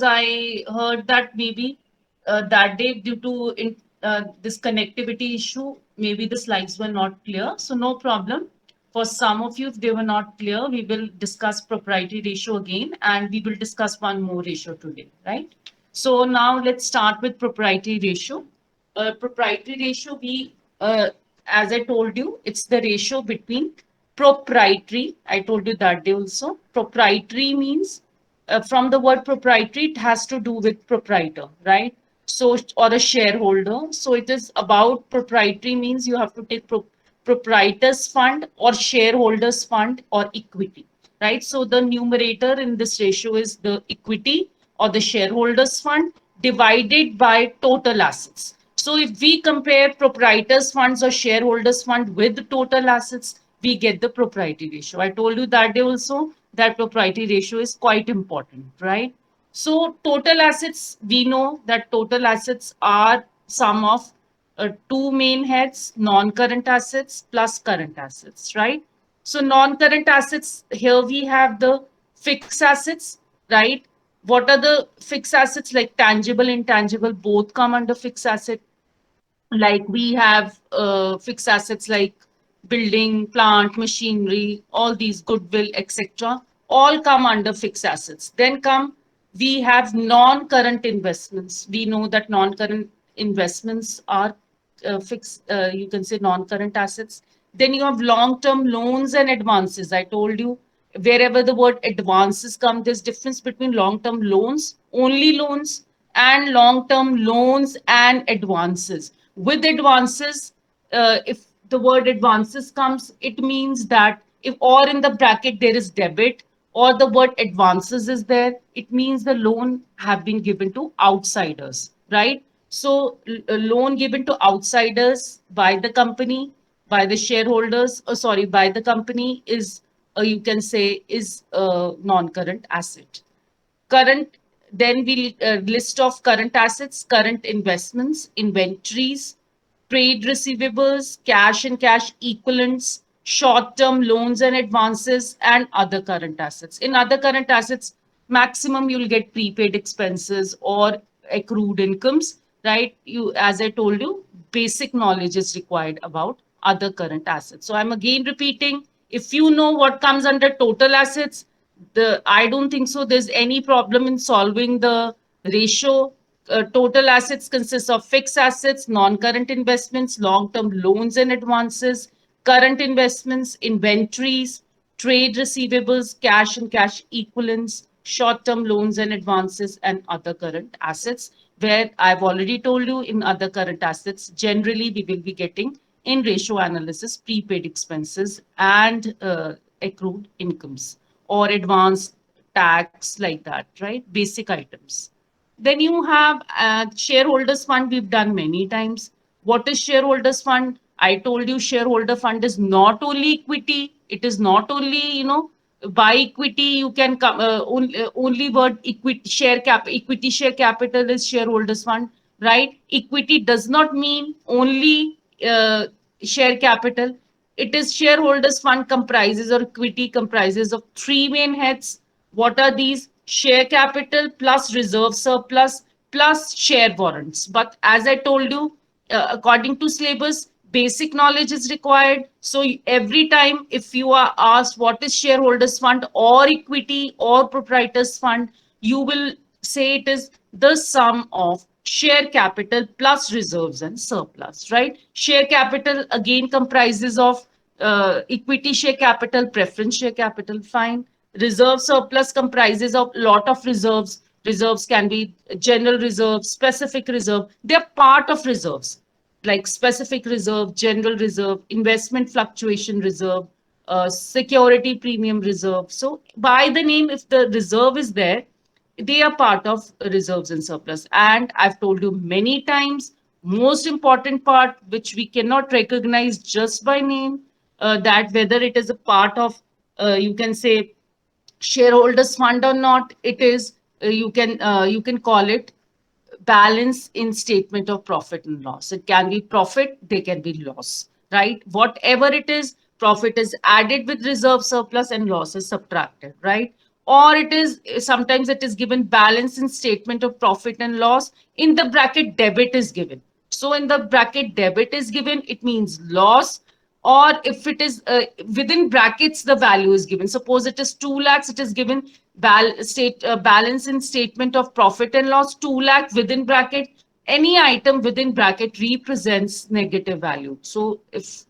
I heard that maybe that day, due to this connectivity issue, maybe the slides were not clear. So no problem. For some of you, if they were not clear, we will discuss proprietary ratio again, and we will discuss one more ratio today, right? So now let's start with proprietary ratio. Proprietary ratio, as I told you, it's the ratio between proprietary. I told you that day also. Proprietary means from the word proprietary, it has to do with proprietor, right? So, or a shareholder. So it is about proprietary means you have to take proprietor's fund or shareholders fund or equity, right? So the numerator in this ratio is the equity or the shareholders fund divided by total assets. So if we compare proprietors funds or shareholders fund with total assets, we get the proprietary ratio. I told you that day also that proprietary ratio is quite important, right? So total assets, we know that total assets are sum of two main heads, non-current assets plus current assets, right? So non-current assets, here we have the fixed assets, right? What are the fixed assets? Like tangible, intangible, both come under fixed asset. Like we have fixed assets like building, plant, machinery, all these goodwill, etc. All come under fixed assets. Then come, we have non-current investments. We know that non-current investments are fixed, you can say non-current assets. Then you have long-term loans and advances. I told you wherever the word advances come, there's difference between long-term loans, only loans, and long-term loans and advances. With advances, if the word advances comes, it means that if or in the bracket there is debit or the word advances is there, it means the loan have been given to outsiders, right? So a loan given to outsiders by the company, by the shareholders, sorry, by the company is, you can say, is a non-current asset. Current, then we list of current assets, current investments, inventories, trade receivables, cash and cash equivalents, short-term loans and advances, and other current assets. In other current assets, maximum you'll get prepaid expenses or accrued incomes, right? You, as I told you, basic knowledge is required about other current assets. So I'm again repeating, if you know what comes under total assets, the I don't think so there's any problem in solving the ratio. Total assets consists of fixed assets, non-current investments, long-term loans and advances, current investments, inventories, trade receivables, cash and cash equivalents, short-term loans and advances, and other current assets. Where I've already told you, in other current assets, generally we will be getting in ratio analysis prepaid expenses and accrued incomes or advanced tax, like that, right? Basic items. Then you have shareholders fund. We've done many times. What is shareholders fund? I told you shareholder fund is not only equity. It is not only, by equity you can come, only word equity equity share capital is shareholders fund, right? Equity does not mean only share capital. It is shareholders fund comprises, or equity comprises, of three main heads. What are these? Share capital plus reserve surplus plus share warrants. But as I told you, according to syllabus, basic knowledge is required. So every time if you are asked what is shareholders fund or equity or proprietors fund, you will say it is the sum of share capital plus reserves and surplus, right? Share capital again comprises of equity share capital, preference share capital, fine. Reserve surplus comprises of lot of reserves. Reserves can be general reserve, specific reserve. They're part of reserves, like specific reserve, general reserve, investment fluctuation reserve, security premium reserve. So by the name, if the reserve is there, they are part of reserves and surplus. And I've told you many times, most important part which we cannot recognize just by name, that whether it is a part of, you can say, shareholders fund or not, it is, you can call it balance in statement of profit and loss. It can be profit, they can be loss, right? Whatever it is, profit is added with reserve surplus and loss is subtracted, right? or it is sometimes it is given balance in statement of profit and loss. In the bracket debit is given. So in the bracket debit is given, it means loss. Or if it is within brackets, the value is given. Suppose it is 2 lakhs, it is given balance in statement of profit and loss 2 lakh within bracket. Any item within bracket represents negative value. So if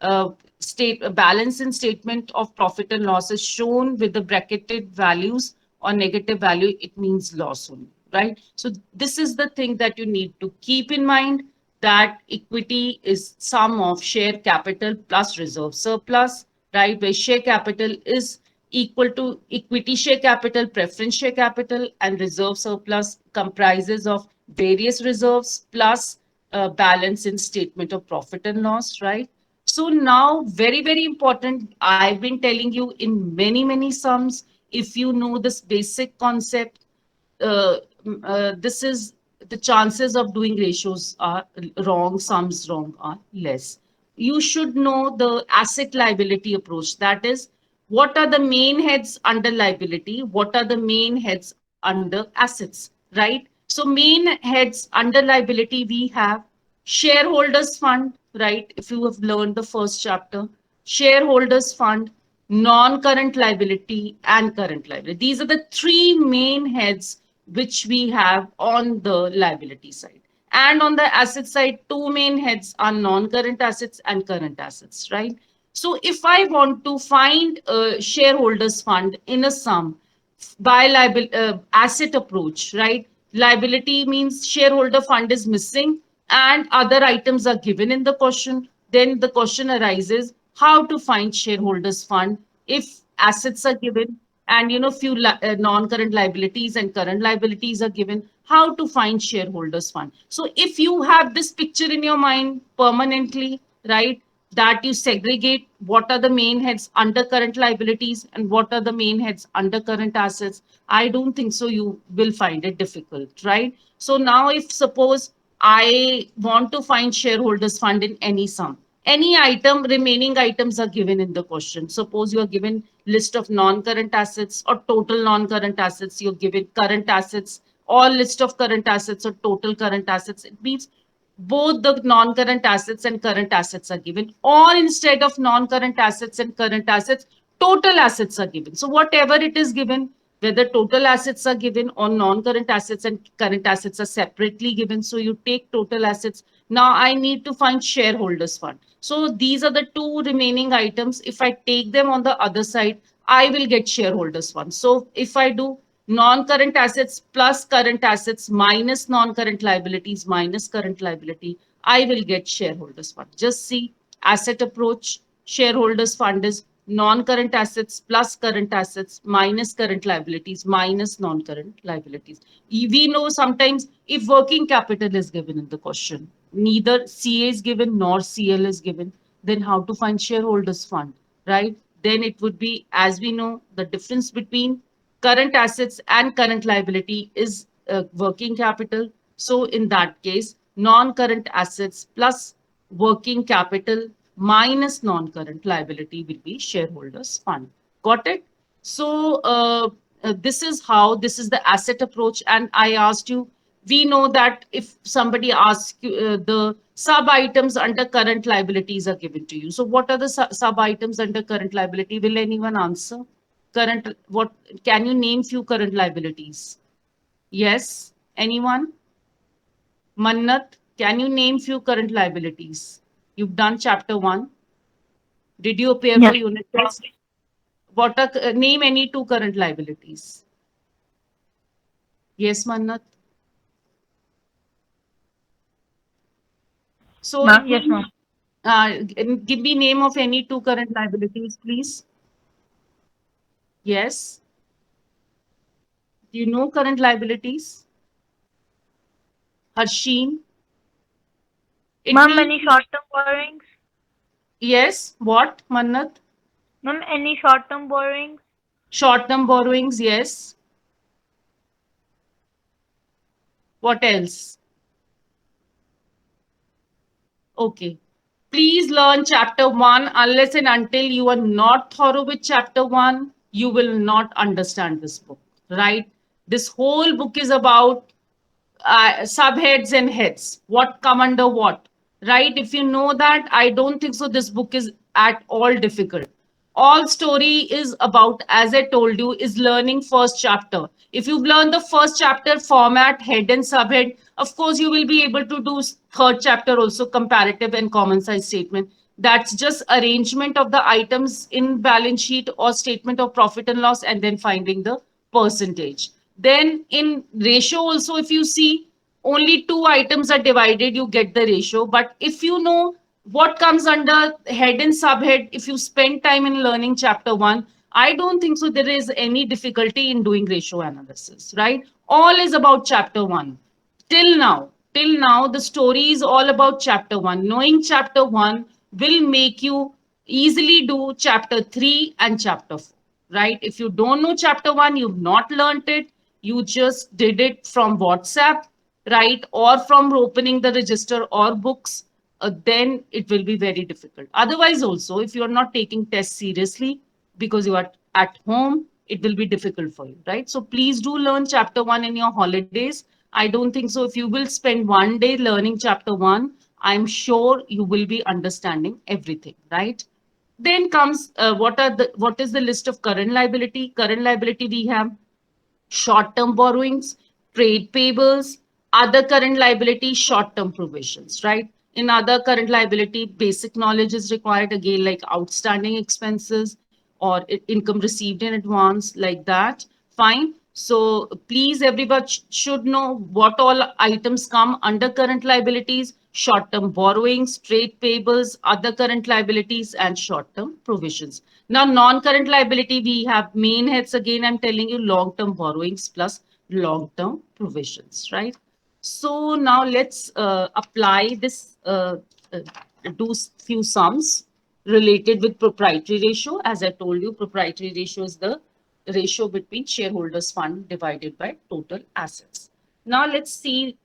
uh, state a balance in statement of profit and loss is shown with the bracketed values or negative value, it means loss only, right? So this is the thing that you need to keep in mind, that equity is sum of share capital plus reserve surplus, right? Where share capital is equal to equity share capital, preference share capital, and reserve surplus comprises of various reserves plus balance in statement of profit and loss, right? So now, very, very important, I've been telling you in many, many sums, if you know this basic concept, uh, this is the chances of doing ratios are wrong, sums wrong are less. You should know the asset liability approach. That is, what are the main heads under liability? What are the main heads under assets, right? So main heads under liability, we have shareholders fund, right? If you have learned the first chapter, shareholders fund, non-current liability, and current liability. These are the three main heads which we have on the liability side. And on the asset side, two main heads are non-current assets and current assets, right? So if I want to find a shareholders fund in a sum by asset approach, right? Liability means shareholder fund is missing and other items are given in the question. Then the question arises how to find shareholders fund if assets are given and few non-current liabilities and current liabilities are given. How to find shareholders fund? So if you have this picture in your mind permanently, right? That you segregate what are the main heads under current liabilities and what are the main heads under current assets, I don't think so you will find it difficult, right? So now if suppose I want to find shareholders fund in any sum, any item, remaining items are given in the question. Suppose you are given list of non-current assets or total non-current assets, you're given current assets or list of current assets or total current assets. It means both the non-current assets and current assets are given, or instead of non-current assets and current assets, total assets are given. So whatever it is given, whether total assets are given or non-current assets and current assets are separately given. So you take total assets. Now I need to find shareholders fund. So these are the two remaining items. If I take them on the other side, I will get shareholders fund. So if I do non-current assets plus current assets minus non-current liabilities minus current liability, I will get shareholders fund. Just see asset approach, shareholders fund is non-current assets plus current assets minus current liabilities minus non-current liabilities. We know sometimes if working capital is given in the question, neither CA is given nor CL is given, then how to find shareholders fund, right? Then it would be, as we know, the difference between current assets and current liability is working capital. So in that case, non-current assets plus working capital minus non-current liability will be shareholders fund. Got it? So this is how, this is the asset approach. And I asked you, we know that if somebody asks you, the sub items under current liabilities are given to you. So what are the sub items under current liability? Will anyone answer? Current, what, can you name few current liabilities? Yes, anyone? Mannat, can you name few current liabilities? You've done chapter 1. Did you appear Yes. for unit test? What are, name any two current liabilities? Yes, Mannat. So it Yes, means, ma'am. give me name of any two current liabilities, please. Yes. Do you know current liabilities? Harsheen. It Ma'am, means, any short-term borrowings? yes. What, Mannat? Ma'am, any short-term borrowings? Short-term borrowings, yes. What else? Okay. Please learn chapter 1 unless and until you are not thorough with chapter 1. you will not understand this book, right? This whole book is about subheads and heads, what come under what, right? If you know that, I don't think so this book is at all difficult. All story is about, as I told you, is learning first chapter. If you've learned the first chapter format, head and subhead, of course you will be able to do third chapter also, comparative and common size statement. That's just arrangement of the items in balance sheet or statement of profit and loss, and then finding the percentage. Then in ratio also, if you see, only two items are divided, you get the ratio. But if you know what comes under head and subhead, if you spend time in learning chapter one, I don't think so there is any difficulty in doing ratio analysis, right? All is about chapter one. Till now, the story is all about chapter one. Knowing chapter one will make you easily do chapter three and chapter four, right? If you don't know chapter one, you've not learned it, you just did it from WhatsApp, right? Or from opening the register or books, then it will be very difficult. Otherwise, also, if you're not taking tests seriously because you are at home, it will be difficult for you, right? So please do learn chapter one in your holidays. I don't think so. If you will spend one day learning chapter one, I'm sure you will be understanding everything, right? Then comes what is the list of current liability? Current liability we have short-term borrowings, trade payables, other current liability, short-term provisions, right? In other current liability, basic knowledge is required again, like outstanding expenses or income received in advance, like that. Fine. So please, everybody should know what all items come under current liabilities: short-term borrowings, trade payables, other current liabilities, and short-term provisions. Now, non-current liability, we have main heads again. I'm telling you, long-term borrowings plus long-term provisions, right? So now let's apply this, do few sums related with proprietary ratio. As I told you, proprietary ratio is the ratio between shareholders fund divided by total assets. Now let's see,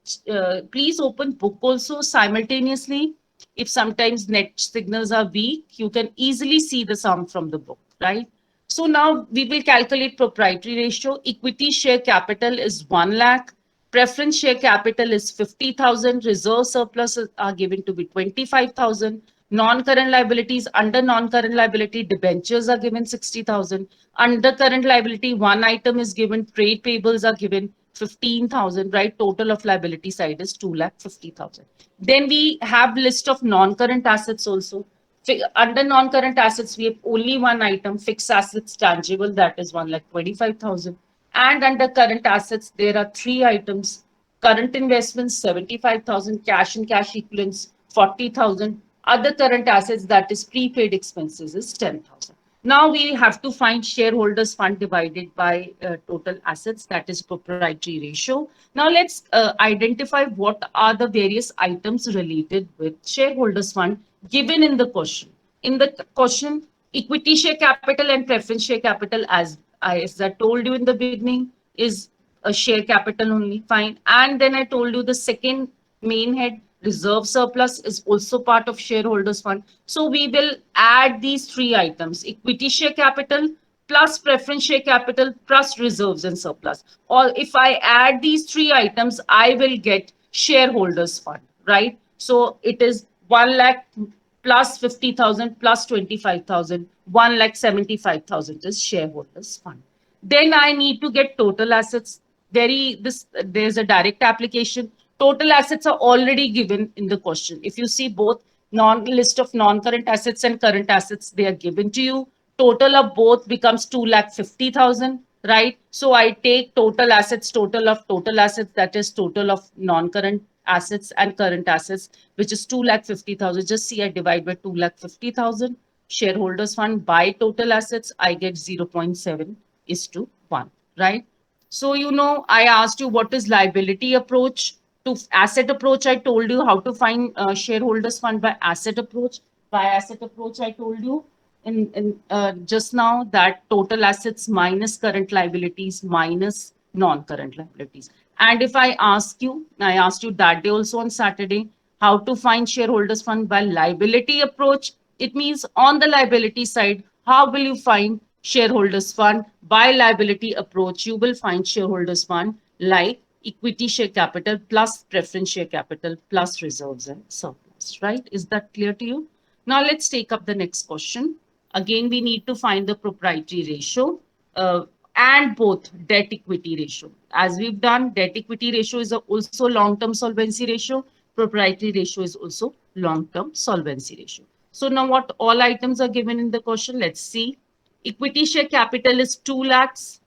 please open book also simultaneously. If sometimes net signals are weak, you can easily see the sum from the book, right? So now we will calculate proprietary ratio. Equity share capital is 1 lakh. Preference share capital is 50,000. Reserve surplus are given to be 25,000. Non-current liabilities, under non-current liability, debentures are given 60,000. Under current liability, one item is given, trade payables are given 15,000, right? Total of liability side is 2,50,000. Then we have list of non-current assets also. Under non-current assets, we have only one item, fixed assets tangible, that is 1,25,000. And under current assets, there are three items: current investments, 75,000, cash and cash equivalents, 40,000. Other current assets, that is prepaid expenses, is 10,000. Now we have to find shareholders fund divided by total assets, that is proprietary ratio. Now let's identify what are the various items related with shareholders fund given in the question. In the question, equity share capital and preference share capital, as I told you in the beginning, is a share capital only. Fine. And then I told you the second main head, reserve surplus, is also part of shareholders fund. So we will add these three items: equity share capital plus preference share capital plus reserves and surplus. Or if I add these three items, I will get shareholders fund, right? So it is 1 lakh plus 50,000 plus 25,000, 1,75,000 is shareholders fund. Then I need to get total assets. There's a direct application. Total assets are already given in the question. If you see both list of non-current assets and current assets, they are given to you. Total of both becomes 2,50,000, right? So I take total of total assets, that is total of non-current assets and current assets, which is 2,50,000. Just see, I divide by 2,50,000 shareholders fund by total assets, I get 0.7 is to 1, right? So, I asked you what is liability approach. To asset approach, I told you how to find shareholders fund by asset approach. By asset approach, I told you in just now that total assets minus current liabilities minus non-current liabilities. And if I asked you that day also on Saturday, how to find shareholders fund by liability approach. It means on the liability side, how will you find shareholders fund. By liability approach, you will find shareholders fund like equity share capital plus preference share capital plus reserves and surplus, right? Is that clear to you? Now let's take up the next question. Again, we need to find the proprietary ratio and both debt equity ratio. As we've done, debt equity ratio is also long-term solvency ratio. Proprietary ratio is also long-term solvency ratio. So now what all items are given in the question? Let's see. Equity share capital is 2 lakhs,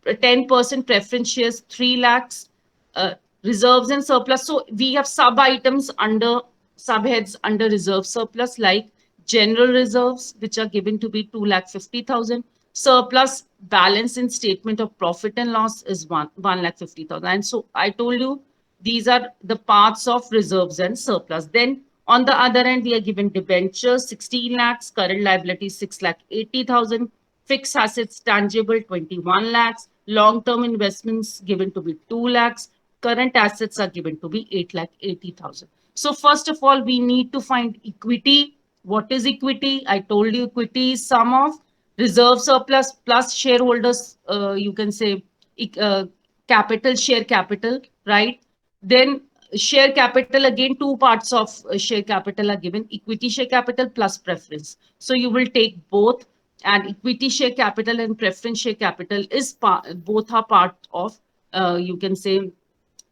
10% preference shares 3 lakhs, uh, reserves and surplus. So we have sub items under subheads under reserve surplus like general reserves, which are given to be 2,50,000. Surplus balance in statement of profit and loss is 1,50,000. And so I told you these are the parts of reserves and surplus. Then on the other end, we are given debentures 16 lakhs, current liabilities 6,80,000, fixed assets tangible 21 lakhs, long-term investments given to be 2 lakhs, current assets are given to be 8,80,000. So first of all, we need to find equity. What is equity? I told you equity is sum of reserve surplus plus shareholders, you can say uh, capital, share capital, right? Then share capital, again, two parts of share capital are given, equity share capital plus preference. So you will take both, and equity share capital and preference share capital is both are part of, you can say,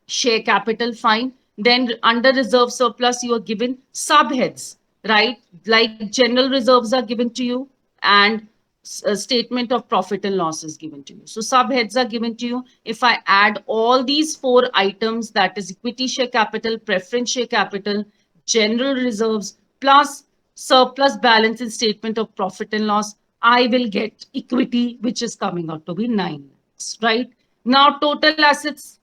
share capital, fine. Then under reserve surplus, you are given subheads, right? Like general reserves are given to you, and a statement of profit and loss is given to you. So subheads are given to you. If I add all these four items, that is equity share capital, preference share capital, general reserves, plus surplus balance in statement of profit and loss, I will get equity, which is coming out to be 9 lakhs, right? Now, total assets,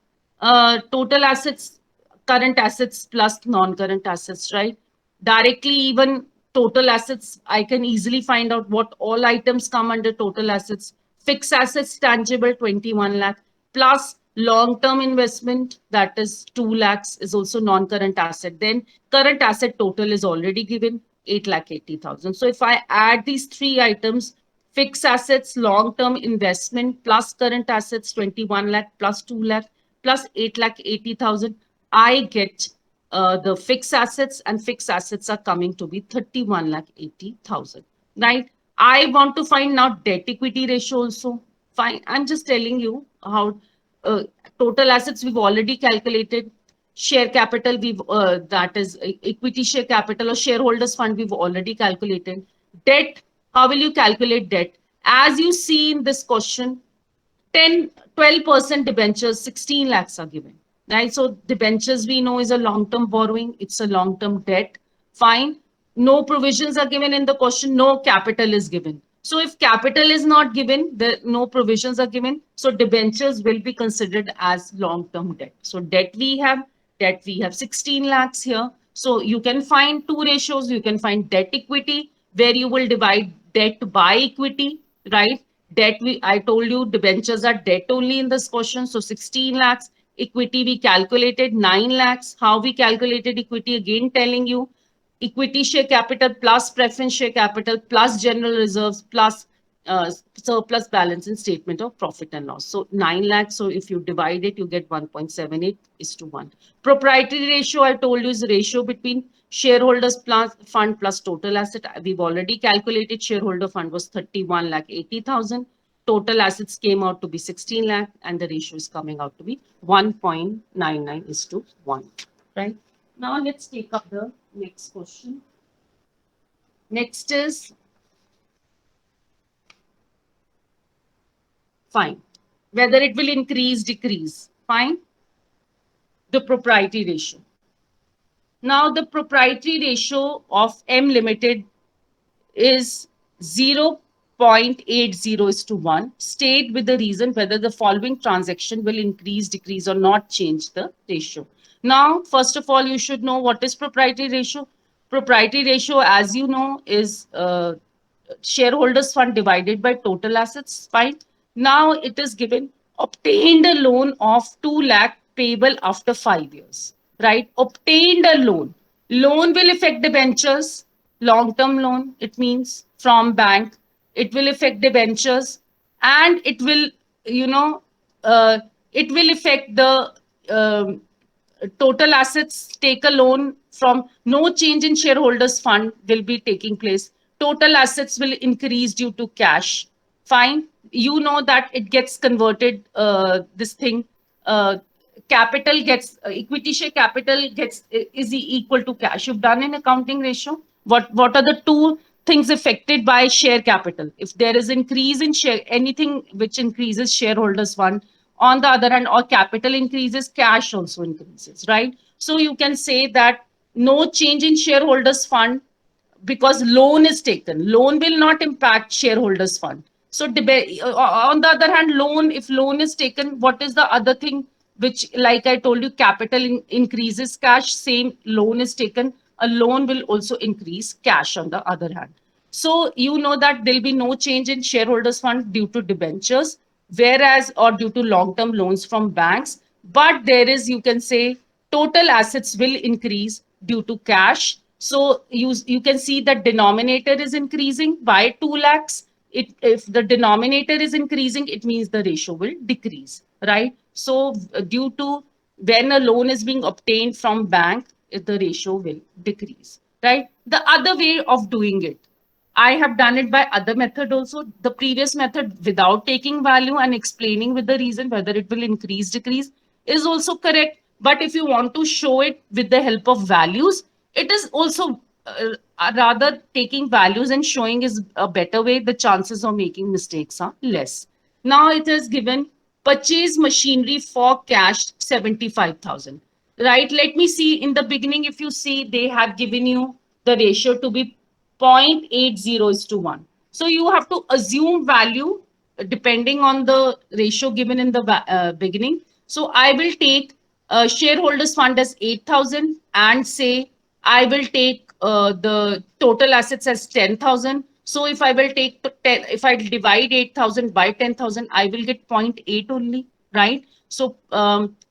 current assets plus non-current assets, right? Directly, even total assets, I can easily find out what all items come under total assets. Fixed assets tangible 21 lakh plus long-term investment, that is 2 lakhs, is also non-current asset. Then current asset total is already given 8,80,000. So if I add these three items, fixed assets, long-term investment plus current assets 21 lakh plus 2 lakh plus 8,80,000, I get the fixed assets, and fixed assets are coming to be 31,80,000, right? I want to find now debt equity ratio also. Fine. I'm just telling you how uh, total assets we've already calculated. Share capital, that is equity share capital or shareholders fund, we've already calculated. Debt, how will you calculate debt? As you see in this question, 12% debentures, 16 lakhs are given, right? So debentures we know is a long-term borrowing. It's a long-term debt. Fine. No provisions are given in the question. No capital is given. So if capital is not given, no provisions are given. So debentures will be considered as long-term debt. So debt we have 16 lakhs here. So you can find two ratios. You can find debt equity, where you will divide debt by equity, right? Debt, I told you debentures are debt only in this question. So 16 lakhs. Equity we calculated 9 lakhs. How we calculated equity? Again telling you, equity share capital plus preference share capital plus general reserves plus surplus balance in statement of profit and loss. So 9 lakhs. So if you divide it, you get 1.78 is to 1. Proprietary ratio, I told you, is the ratio between shareholders plus fund plus total asset. We've already calculated shareholder fund was 31,80,000. Total assets came out to be 16 lakh, and the ratio is coming out to be 1.99 is to 1, right? Now let's take up the next question. Next is, fine, whether it will increase, decrease, fine, the proprietary ratio. Now the proprietary ratio of M Limited is 0.80 is to 1. State with the reason whether the following transaction will increase, decrease, or not change the ratio. Now, first of all, you should know what is proprietary ratio. Proprietary ratio, as you know, is shareholders fund divided by total assets. Fine. Now it is given, obtained a loan of 2 lakh payable after 5 years, right? Obtained a loan. Loan will affect debentures, long-term loan, it means from bank. it will affect debentures, and it will, you know, it will affect the um, total assets. Take a loan from, no change in shareholders fund will be taking place. Total assets will increase due to cash. Fine. You know that it gets converted, this thing, uh, capital gets, equity share capital gets, is equal to cash. You've done an accounting ratio. What are the two things affected by share capital? If there is increase in share, anything which increases shareholders fund, on the other hand, or capital increases, cash also increases, right? So you can say that no change in shareholders fund, because loan is taken. Loan will not impact shareholders fund. So on the other hand, loan, if loan is taken, what is the other thing which, like I told you, capital increases cash, same loan is taken, a loan will also increase cash on the other hand. So you know that there'll be no change in shareholders fund due to debentures, whereas, or due to long-term loans from banks, but there is, you can say, total assets will increase due to cash. So you can see that denominator is increasing by 2 lakhs. If the denominator is increasing, it means the ratio will decrease, right? So due to, when a loan is being obtained from bank, the ratio will decrease, right? The other way of doing it, I have done it by other method also. The previous method without taking value and explaining with the reason whether it will increase, decrease, is also correct. But if you want to show it with the help of values, it is also, rather taking values and showing is a better way. The chances of making mistakes are less. Now it is given purchase machinery for cash 75,000. Right? Let me see in the beginning. If you see, they have given you the ratio to be 0.80 is to 1. So you have to assume value depending on the ratio given in the beginning. So I will take shareholders fund as 8,000 and say I will take the total assets as 10,000. So if I will take 10, if I divide 8,000 by 10,000, I will get 0.8 only, right? So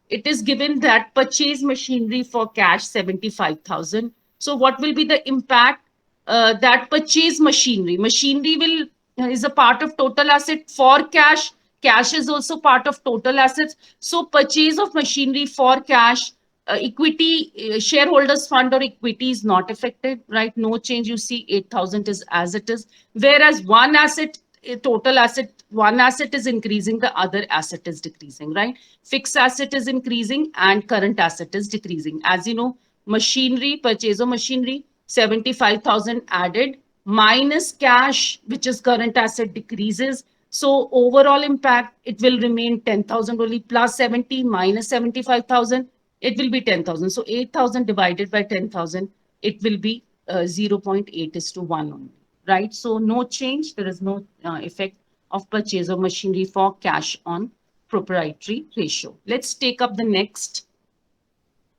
it is given that purchase machinery for cash 75,000. So what will be the impact? That purchase machinery. Machinery will, is a part of total asset for cash. Cash is also part of total assets. So purchase of machinery for cash, equity, shareholders fund or equity is not affected, right? No change. You see 8,000 is as it is. Whereas one asset, total asset, one asset is increasing, the other asset is decreasing, right? Fixed asset is increasing and current asset is decreasing. As you know, machinery, purchase of machinery, 75,000 added minus cash, which is current asset, decreases. So overall impact, it will remain 10,000 only, plus 70 minus 75,000, it will be 10,000. So 8,000 divided by 10,000, it will be 0.8 is to 1 only, right? So no change. There is no effect of purchase of machinery for cash on proprietary ratio. Let's take up the next.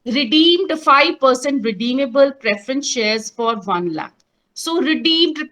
Redeemed 5% redeemable preference shares for 1 lakh. So redeemed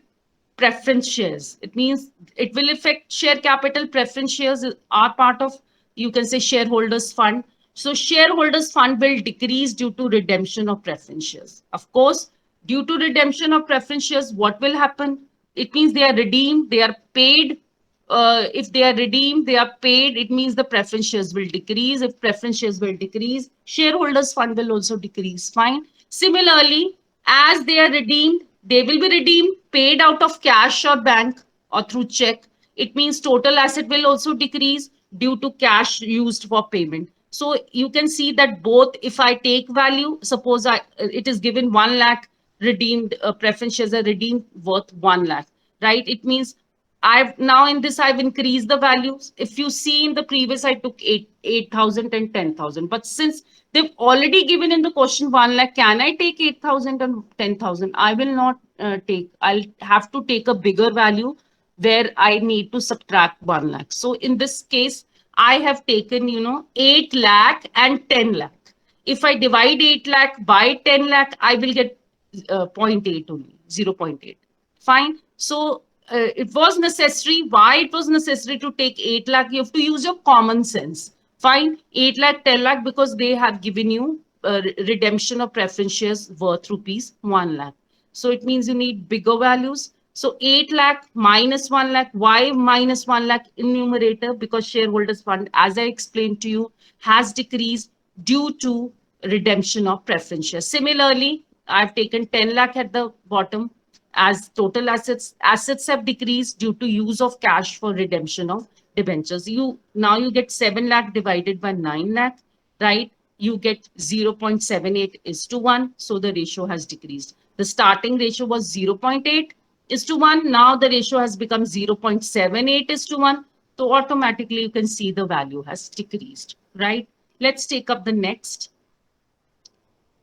preference shares, it means it will affect share capital. Preference shares are part of, you can say, shareholders fund. So shareholders fund will decrease due to redemption of preference shares. Of course, due to redemption of preference shares, what will happen? It means they are redeemed, they are paid. If they are redeemed, they are paid, it means the preference shares will decrease. If preference shares will decrease, shareholders fund will also decrease. Fine. Similarly, as they are redeemed, they will be redeemed, paid out of cash or bank or through check. It means total asset will also decrease due to cash used for payment. So you can see that both, if I take value, suppose it is given 1 lakh redeemed, preference shares are redeemed worth 1 lakh, right? It means I've now in this I've increased the values. If you see in the previous, I took 8,000 and 10,000. But since they've already given in the question 1 lakh, can I take 8,000 and 10,000? I will not take. I'll have to take a bigger value where I need to subtract 1 lakh. So in this case, I have taken, 8 lakh and 10 lakh. If I divide 8 lakh by 10 lakh, I will get 0.8 only, 0.8. Fine. So it was necessary. Why it was necessary to take 8 lakh? You have to use your common sense. Fine. 8 lakh, 10 lakh, because they have given you redemption of preference shares worth rupees 1 lakh. So it means you need bigger values. So 8 lakh minus 1 lakh. Why minus 1 lakh in numerator? Because shareholders fund, as I explained to you, has decreased due to redemption of preference shares. Similarly, I've taken 10 lakh at the bottom as total assets. Assets have decreased due to use of cash for redemption of debentures. Now you get 7 lakh divided by 9 lakh, right? You get 0.78 is to 1. So the ratio has decreased. The starting ratio was 0.8 is to 1. Now the ratio has become 0.78 is to 1. So automatically you can see the value has decreased, right? Let's take up the next.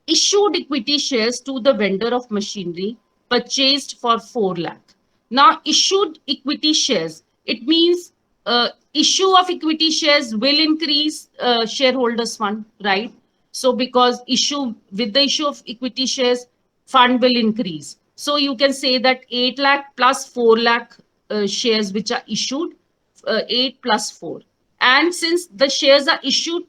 Issued equity shares to the vendor of machinery purchased for 4 lakh. Now, issued equity shares, it means issue of equity shares will increase shareholders fund, right? So because issue with the issue of equity shares, fund will increase. So you can say that 8 lakh plus 4 lakh shares which are issued, 8 plus 4. And since the shares are issued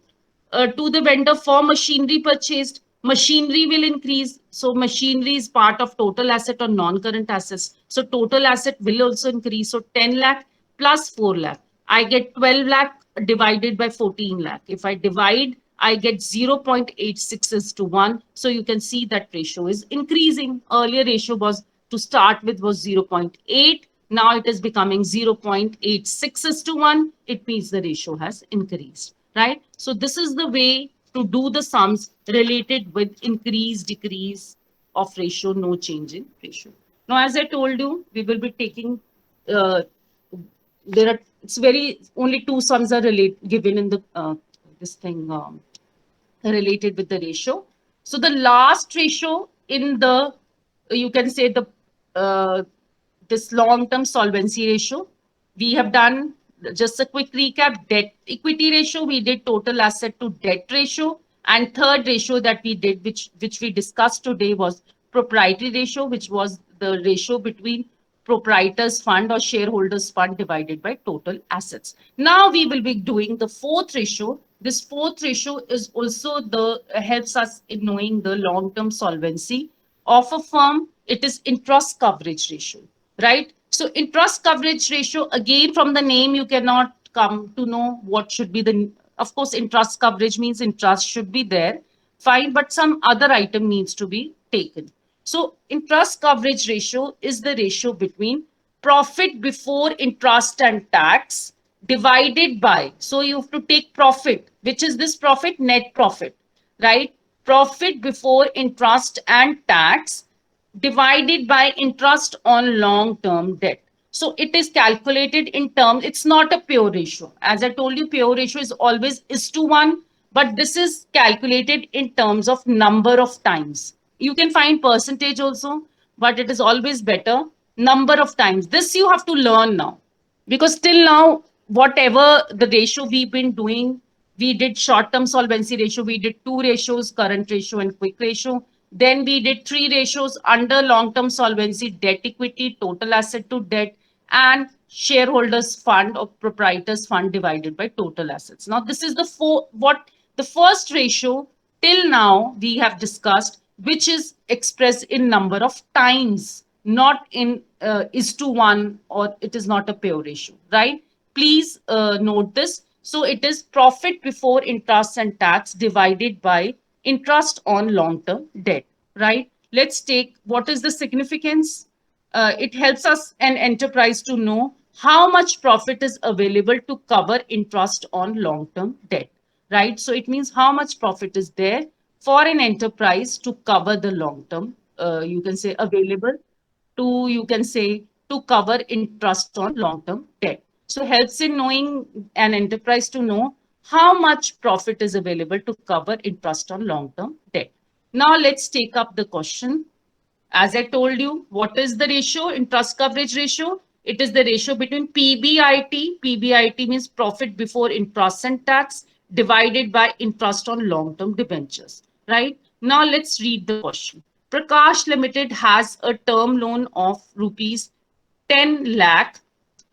to the vendor for machinery purchased, machinery will increase. So machinery is part of total asset or non-current assets. So total asset will also increase. So 10 lakh plus 4 lakh, I get 12 lakh divided by 14 lakh. If I divide, I get 0.86 is to 1. So you can see that ratio is increasing. Earlier ratio was to start with was 0.8. Now it is becoming 0.86 is to 1. It means the ratio has increased, right? So this is the way to do the sums related with increase, decrease of ratio, no change in ratio. Now, as I told you, we will be taking, there are, it's very, only two sums are given in the, this thing, related with the ratio. So the last ratio in the, you can say the, this long-term solvency ratio, we have done just a quick recap. Debt equity ratio, we did total asset to debt ratio. And third ratio that we did, which we discussed today, was proprietary ratio, which was the ratio between proprietors fund or shareholders fund divided by total assets. Now we will be doing the fourth ratio. This fourth ratio is also the helps us in knowing the long-term solvency of a firm. It is interest coverage ratio, right? So interest coverage ratio, again, from the name, you cannot come to know what should be the, of course, interest coverage means interest should be there, fine, but some other item needs to be taken. So interest coverage ratio is the ratio between profit before interest and tax divided by, so you have to take profit, which is this profit, net profit, right? Profit before interest and tax divided by interest on long-term debt. So it is calculated in terms, it's not a pure ratio. As I told you, pure ratio is always is to 1, but this is calculated in terms of number of times. You can find percentage also, but it is always better number of times. This you have to learn now, because till now, whatever the ratio we've been doing, we did short-term solvency ratio, we did 2 ratios, current ratio and quick ratio. Then we did 3 ratios under long-term solvency, debt equity, total asset to debt, and shareholders fund or proprietors fund divided by total assets. Now, this is what the first ratio till now we have discussed, which is expressed in number of times, not in is to 1, or it is not a pure ratio, right? Please note this. So it is profit before interest and tax divided by interest on long-term debt, right? Let's take what is the significance. It helps us an enterprise to know how much profit is available to cover interest on long-term debt, right? So it means how much profit is there for an enterprise to cover the long-term, you can say available to, you can say, to cover interest on long-term debt. So helps in knowing an enterprise to know how much profit is available to cover interest on long-term debt. Now let's take up the question. As I told you, what is the ratio? Interest coverage ratio. It is the ratio between PBIT. PBIT means profit before interest and tax divided by interest on long-term debentures, right? Now let's read the question. Prakash Limited has a term loan of rupees 10 lakh.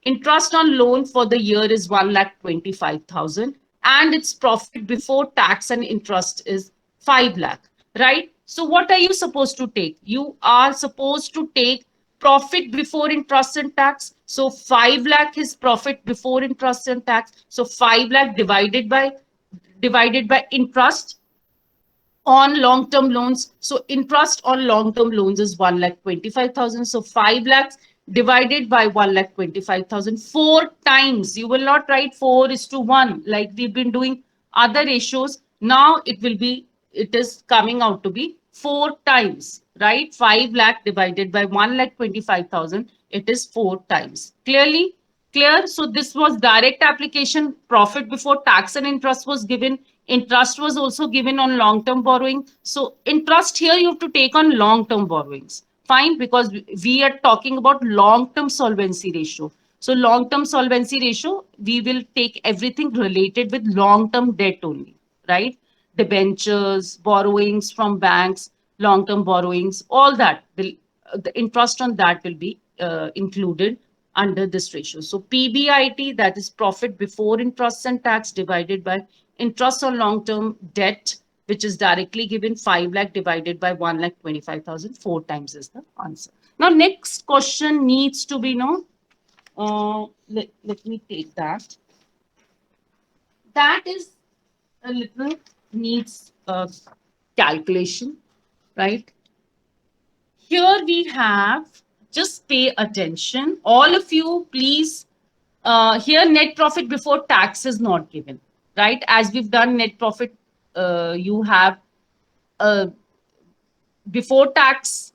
Interest on loan for the year is 1,25,000, and its profit before tax and interest is 5 lakh, right? So what are you supposed to take? You are supposed to take profit before interest and tax. So 5 lakh is profit before interest and tax. So 5 lakh divided by interest on long-term loans. So interest on long-term loans is 1,25,000. So 5 lakhs divided by 1,25,000 four times. You will not write 4:1 like we've been doing other ratios. Now it is coming out to be four times, right? 5 lakh divided by 1,25,000. It is four times. Clear? So this was direct application. Profit before tax and interest was given. Interest was also given on long-term borrowing. So interest here you have to take on long-term borrowings. Fine, because we are talking about long-term solvency ratio. So long-term solvency ratio, we will take everything related with long-term debt only, right? Debentures, borrowings from banks, long-term borrowings, all that will, the interest on that will be included under this ratio. So PBIT, that is profit before interest and tax, divided by interest on long-term debt, which is directly given, 5 lakh divided by 1,25,000, four times is the answer. Now, next question needs to be, let me take that. That is a little needs calculation, right? Here we have, just pay attention. All of you, please, here net profit before tax is not given, right? As we've done net profit, you have before tax,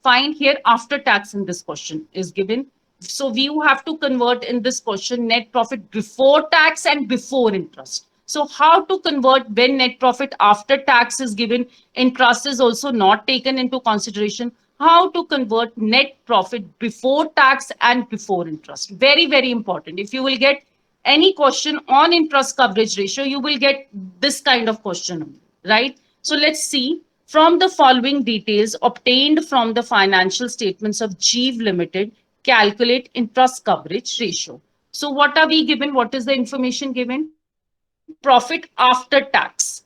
fine. Here after tax in this question is given. So we have to convert in this question net profit before tax and before interest. So how to convert when net profit after tax is given, interest is also not taken into consideration. How to convert net profit before tax and before interest. Very, very important. If you will get any question on interest coverage ratio, you will get this kind of question, right? So let's see. From the following details obtained from the financial statements of Jeev Limited, calculate interest coverage ratio. So what are we given? What is the information given? Profit after tax,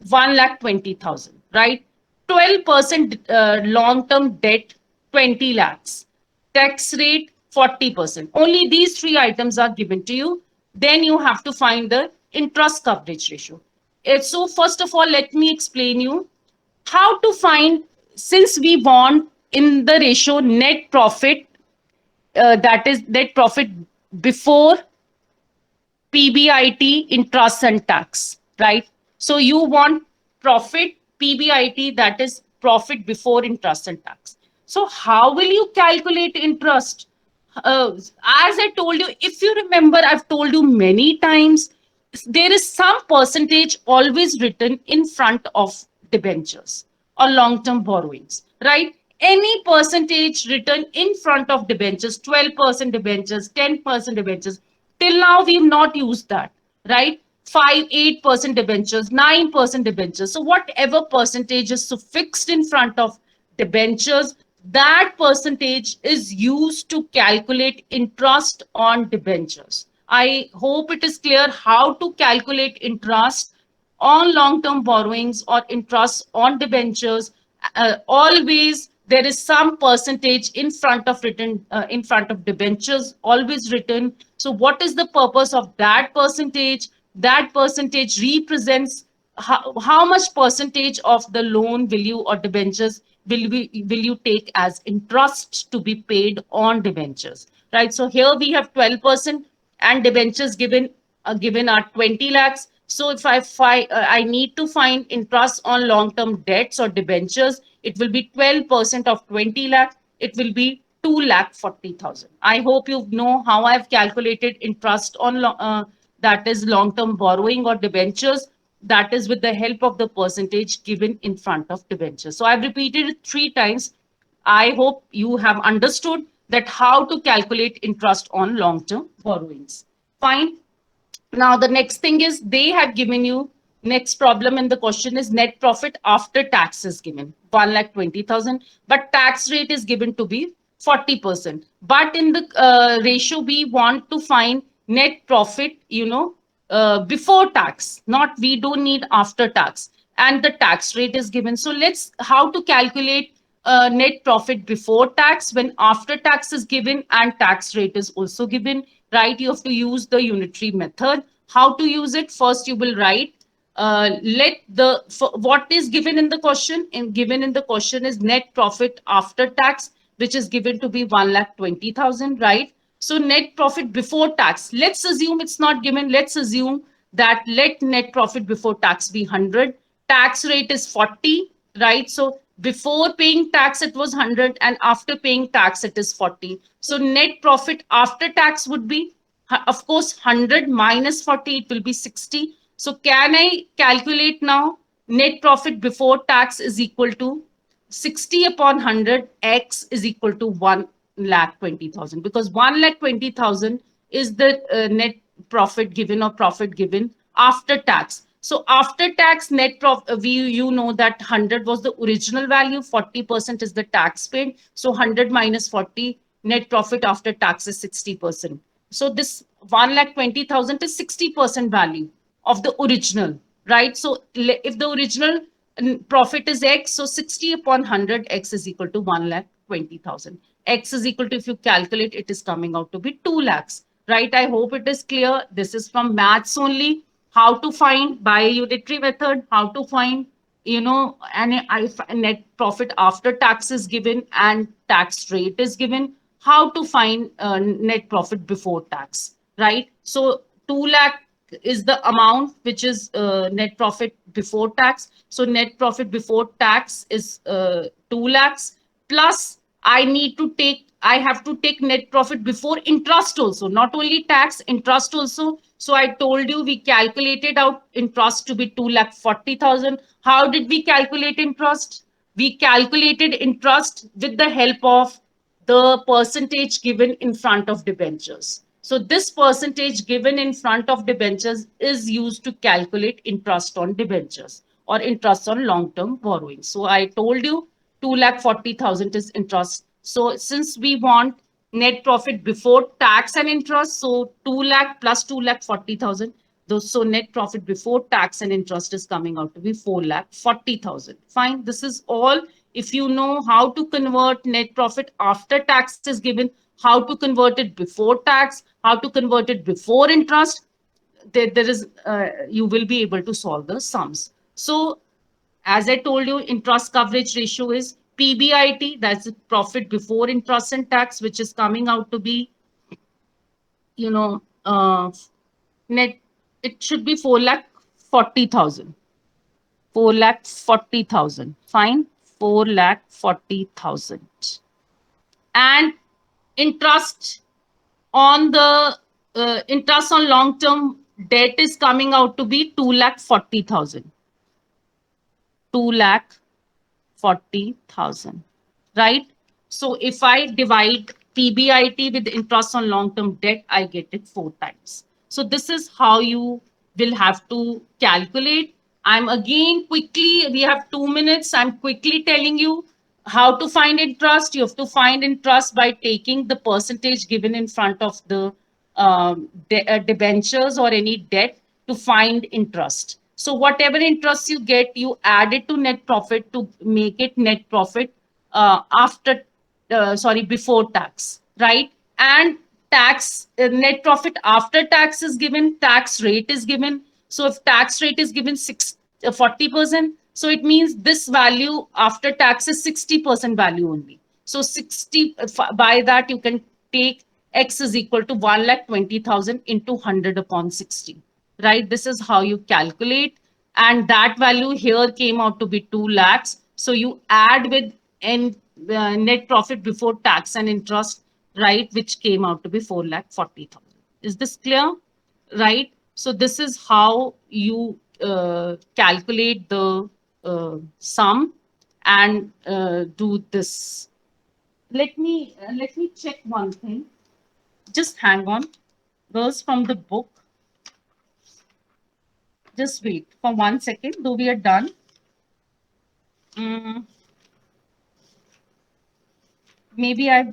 1,20,000, right? 12% long-term debt, 20 lakhs. Tax rate, 40%. Only these three items are given to you. Then you have to find the interest coverage ratio. So first of all, let me explain you how to find, since we want in the ratio net profit, that is net profit before PBIT, interest and tax, right? So you want profit PBIT, that is profit before interest and tax. So how will you calculate interest? As I told you, if you remember, I've told you many times, there is some percentage always written in front of debentures or long-term borrowings, right? Any percentage written in front of debentures, 12% debentures, 10% debentures. Till now, we've not used that, right? 8% debentures, 9% debentures. So whatever percentage is so fixed in front of debentures, that percentage is used to calculate interest on debentures. I hope it is clear how to calculate interest on long-term borrowings or interest on debentures. Always there is some percentage in front of debentures, always written. So what is the purpose of that percentage? That percentage represents how much percentage of the loan will you or debentures will you take as interest to be paid on debentures, right? So here we have 12% and debentures given are 20 lakhs. So if I need to find interest on long-term debts or debentures, it will be 12% of 20 lakh. It will be 2,40,000. I hope you know how I've calculated interest on that is long-term borrowing or debentures. That is with the help of the percentage given in front of debentures. So I've repeated it three times. I hope you have understood that how to calculate interest on long-term borrowings. Fine. Now, the next thing is they have given you, next problem in the question is net profit after tax is given, 1,20,000, but tax rate is given to be 40%. But in the ratio, we want to find net profit, before tax, we don't need after tax. And the tax rate is given. So how to calculate net profit before tax when after tax is given and tax rate is also given, right? You have to use the unitary method. How to use it? First, you will write let the what is given in the question. And given in the question is net profit after tax, which is given to be 1,20,000, right? So net profit before tax. Let's assume it's not given. Let's assume that let net profit before tax be 100. Tax rate is 40, right? So before paying tax, it was 100, and after paying tax, it is 40. So net profit after tax would be, of course, 100 minus 40, it will be 60. So can I calculate now? Net profit before tax is equal to 60 upon 100, x is equal to 1,20,000, because 1,20,000 is the net profit given or profit given after tax. So after tax net profit, you know that 100 was the original value, 40% is the tax paid. So 100 minus 40, net profit after tax is 60%. So this 1,20,000 is 60% value of the original, right? So if the original profit is X, so 60 upon 100, X is equal to 1,20,000. X is equal to, if you calculate, it is coming out to be 2 lakhs, right? I hope it is clear. This is from maths only. How to find by unitary method, how to find, net profit after tax is given and tax rate is given. How to find net profit before tax, right? So 2 lakh is the amount which is net profit before tax. So net profit before tax is 2 lakhs, plus I have to take net profit before interest also, not only tax, interest also. So I told you we calculated out interest to be 2,40,000. How did we calculate interest? We calculated interest with the help of the percentage given in front of debentures. So this percentage given in front of debentures is used to calculate interest on debentures or interest on long-term borrowing. So I told you 2,40,000 is interest. So since we want net profit before tax and interest, so 2 lakh plus 2,40,000. So net profit before tax and interest is coming out to be 4,40,000. Fine. This is all. If you know how to convert net profit after tax is given, how to convert it before tax, how to convert it before interest, there is you will be able to solve the sums. So as I told you, interest coverage ratio is PBIT, that's profit before interest and tax, which is coming out to be, you know, net, it should be 4,40,000. 4,40,000. Fine. 4,40,000. And interest on the interest on long term debt is coming out to be 2,40,000. 2,40,000, right? So if I divide PBIT with interest on long-term debt, I get it 4 times. So this is how you will have to calculate. I'm again quickly, we have 2 minutes. I'm quickly telling you how to find interest. You have to find interest by taking the percentage given in front of the debentures or any debt to find interest. So whatever interest you get, you add it to net profit to make it net profit before tax, right? And tax, net profit after tax is given, tax rate is given. So if tax rate is given 40%, so it means this value after tax is 60% value only. So 60, by that you can take X is equal to 1,20,000 into 100 upon 60, right? This is how you calculate. And that value here came out to be 2 lakhs. So you add with net profit before tax and interest, right? Which came out to be 4,40,000. Is this clear? Right? So this is how you calculate the sum and do this. Let me check one thing. Just hang on. Girls from the book. Just wait for 1 second, though we are done. Mm, maybe I.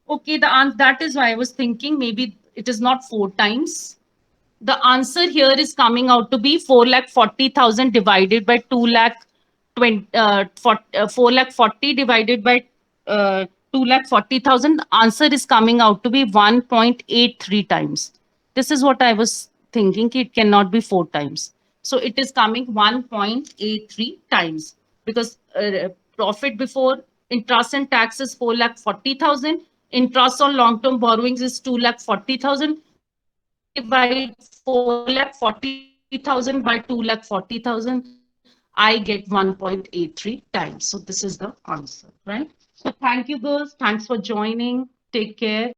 Okay, that is why I was thinking maybe it is not 4 times. the answer here is coming out to be 4,40,000 divided by 4,40 divided by 2,40,000. Answer is coming out to be 1.83 times. This is what I was thinking. It cannot be 4 times. So it is coming 1.83 times because profit before interest and tax is 4,40,000. Interest on long-term borrowings is 2,40,000. Divide 4,40,000 by 2,40,000, I get 1.83 times. So this is the answer, right? So thank you, girls. Thanks for joining. Take care.